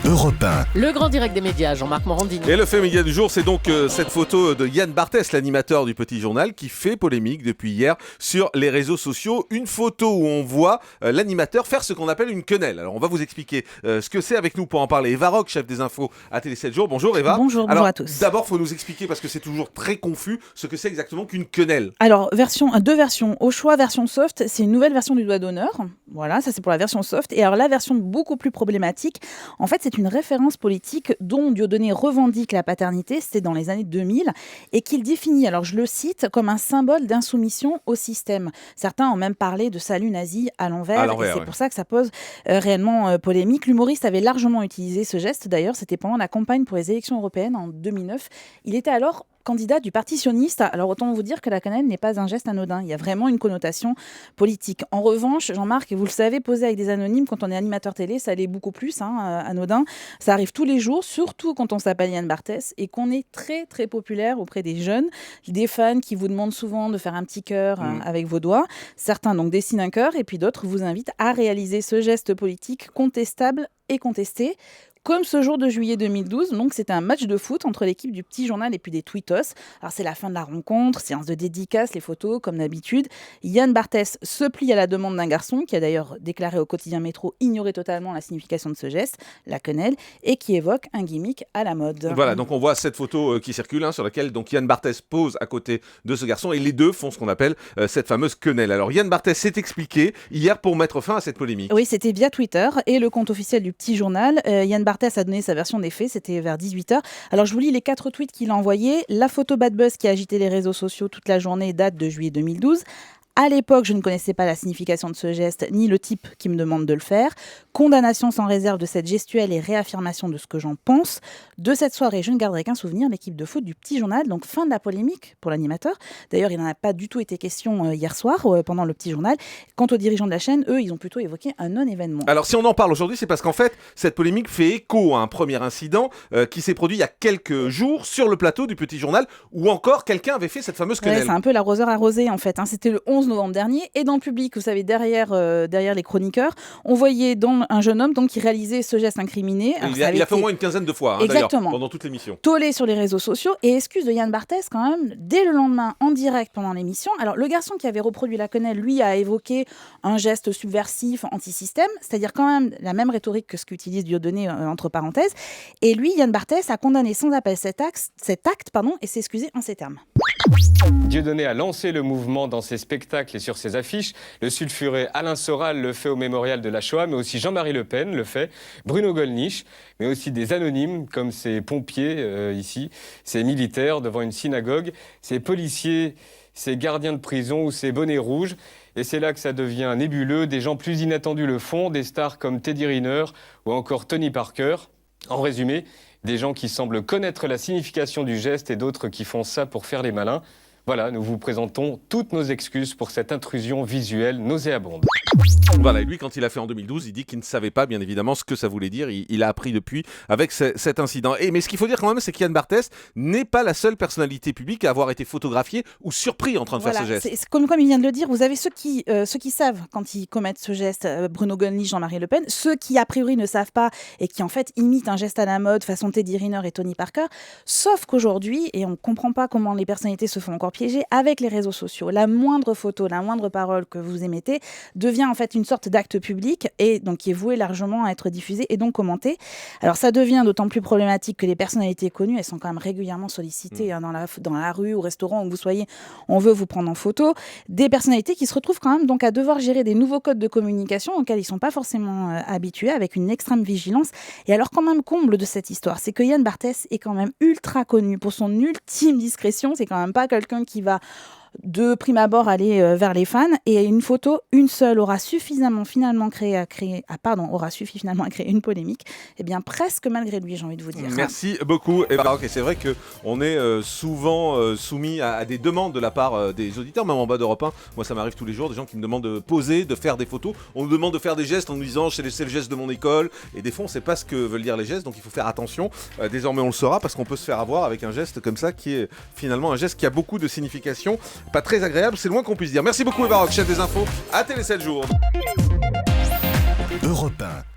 Europe 1. Le grand direct des médias, Jean-Marc Morandini. Et le fait média du jour, c'est donc cette photo de Yann Barthès, l'animateur du Petit Journal, qui fait polémique depuis hier sur les réseaux sociaux. Une photo où on voit l'animateur faire ce qu'on appelle une quenelle. Alors on va vous expliquer ce que c'est avec nous pour en parler. Eva Rock, chef des infos à Télé 7 jours. Bonjour Eva. Bonjour à tous. D'abord, il faut nous expliquer, parce que c'est toujours très confus, ce que c'est exactement qu'une quenelle. Alors, deux versions. Au choix, version soft, c'est une nouvelle version du doigt d'honneur. Voilà, ça c'est pour la version soft. Et alors la version beaucoup plus problématique, en fait, c'est une référence politique dont Dieudonné revendique la paternité, c'était dans les années 2000, et qu'il définit, alors je le cite, comme un symbole d'insoumission au système. Certains ont même parlé de salut nazi à l'envers, et c'est pour ça que ça pose réellement polémique. L'humoriste avait largement utilisé ce geste, d'ailleurs, c'était pendant la campagne pour les élections européennes en 2009. Il était alors candidat du Parti sioniste. Alors autant vous dire que la quenelle n'est pas un geste anodin, il y a vraiment une connotation politique. En revanche, Jean-Marc, vous le savez, poser avec des anonymes quand on est animateur télé, ça l'est beaucoup plus anodin. Ça arrive tous les jours, surtout quand on s'appelle Yann Barthès et qu'on est très très populaire auprès des jeunes, des fans qui vous demandent souvent de faire un petit cœur avec vos doigts. Certains donc dessinent un cœur et puis d'autres vous invitent à réaliser ce geste politique contestable et contesté. Comme ce jour de juillet 2012, donc c'était un match de foot entre l'équipe du Petit Journal et puis des Tweetos. Alors c'est la fin de la rencontre, séance de dédicace, les photos comme d'habitude. Yann Barthès se plie à la demande d'un garçon qui a d'ailleurs déclaré au quotidien Métro ignorer totalement la signification de ce geste, la quenelle, et qui évoque un gimmick à la mode. Voilà, donc on voit cette photo qui circule, sur laquelle donc Yann Barthès pose à côté de ce garçon et les deux font ce qu'on appelle cette fameuse quenelle. Alors Yann Barthès s'est expliqué hier pour mettre fin à cette polémique. Oui, c'était via Twitter et le compte officiel du Petit Journal. Yann Barthès a donné sa version des faits, c'était vers 18h. Alors je vous lis les 4 tweets qu'il a envoyés. La photo bad buzz qui a agité les réseaux sociaux toute la journée date de juillet 2012. À l'époque, je ne connaissais pas la signification de ce geste, ni le type qui me demande de le faire. Condamnation sans réserve de cette gestuelle et réaffirmation de ce que j'en pense. De cette soirée, je ne garderai qu'un souvenir, l'équipe de foot du Petit Journal. Donc fin de la polémique pour l'animateur. D'ailleurs, il n'en a pas du tout été question hier soir pendant le Petit Journal. Quant aux dirigeants de la chaîne, eux, ils ont plutôt évoqué un non-événement. Alors si on en parle aujourd'hui, c'est parce qu'en fait, cette polémique fait écho à un premier incident qui s'est produit il y a quelques jours sur le plateau du Petit Journal, où encore quelqu'un avait fait cette fameuse quenelle. Ouais, c'est un peu l'arroseur arrosé en fait. C'était le 11 novembre dernier. Et dans le public, vous savez, derrière les chroniqueurs, on voyait un jeune homme qui réalisait ce geste incriminé. Alors, il a fait au moins une quinzaine de fois, d'ailleurs, pendant toute l'émission. Tollé sur les réseaux sociaux et excuse de Yann Barthès quand même, dès le lendemain, en direct pendant l'émission. Alors le garçon qui avait reproduit la quenelle, lui, a évoqué un geste subversif, anti-système, c'est-à-dire quand même la même rhétorique que ce qu'utilise Dieudonné entre parenthèses. Et lui, Yann Barthès, a condamné sans appel cet acte et s'est excusé en ces termes. Dieudonné a lancé le mouvement dans ses spectacles et sur ses affiches. Le sulfuré Alain Soral le fait au mémorial de la Shoah, mais aussi Jean-Marie Le Pen le fait, Bruno Gollnisch, mais aussi des anonymes comme ces pompiers ici, ces militaires devant une synagogue, ces policiers, ces gardiens de prison ou ces bonnets rouges. Et c'est là que ça devient nébuleux. Des gens plus inattendus le font, des stars comme Teddy Riner ou encore Tony Parker. En résumé, des gens qui semblent connaître la signification du geste et d'autres qui font ça pour faire les malins. Voilà, nous vous présentons toutes nos excuses pour cette intrusion visuelle nauséabonde. Voilà, et lui, quand il a fait en 2012, il dit qu'il ne savait pas, bien évidemment, ce que ça voulait dire. Il a appris depuis avec cet incident. Mais ce qu'il faut dire quand même, c'est qu'Yann Barthès n'est pas la seule personnalité publique à avoir été photographiée ou surpris en train de faire ce geste. C'est comme il vient de le dire, vous avez ceux qui savent quand ils commettent ce geste, Bruno Gollnisch, Jean-Marie Le Pen, ceux qui a priori ne savent pas et qui en fait imitent un geste à la mode façon Teddy Riner et Tony Parker. Sauf qu'aujourd'hui, et on ne comprend pas comment les personnalités se font encore piéger, avec les réseaux sociaux, la moindre photo, la moindre parole que vous émettez devient en fait une sorte d'acte public et donc qui est voué largement à être diffusé et donc commenté. Alors ça devient d'autant plus problématique que les personnalités connues, elles sont quand même régulièrement sollicitées dans la rue, au restaurant où vous soyez, on veut vous prendre en photo. Des personnalités qui se retrouvent quand même donc à devoir gérer des nouveaux codes de communication auxquels ils ne sont pas forcément habitués, avec une extrême vigilance. Et alors quand même comble de cette histoire, c'est que Yann Barthès est quand même ultra connu pour son ultime discrétion. C'est quand même pas quelqu'un qui va de prime abord aller vers les fans, et une photo, une seule, aura suffi finalement à créer une polémique, et bien presque malgré lui, j'ai envie de vous dire. Merci beaucoup Eva Rock. Et c'est vrai qu'on est souvent soumis à des demandes de la part des auditeurs, même en bas d'Europe 1. Moi ça m'arrive tous les jours, des gens qui me demandent de poser, de faire des photos. On nous demande de faire des gestes en nous disant c'est le geste de mon école, et des fois on ne sait pas ce que veulent dire les gestes, donc il faut faire attention. Désormais on le saura, parce qu'on peut se faire avoir avec un geste comme ça qui est finalement un geste qui a beaucoup de signification. Pas très agréable, c'est le moins qu'on puisse dire. Merci beaucoup Eva Rock, chef des infos à Télé 7 jours. Europe 1.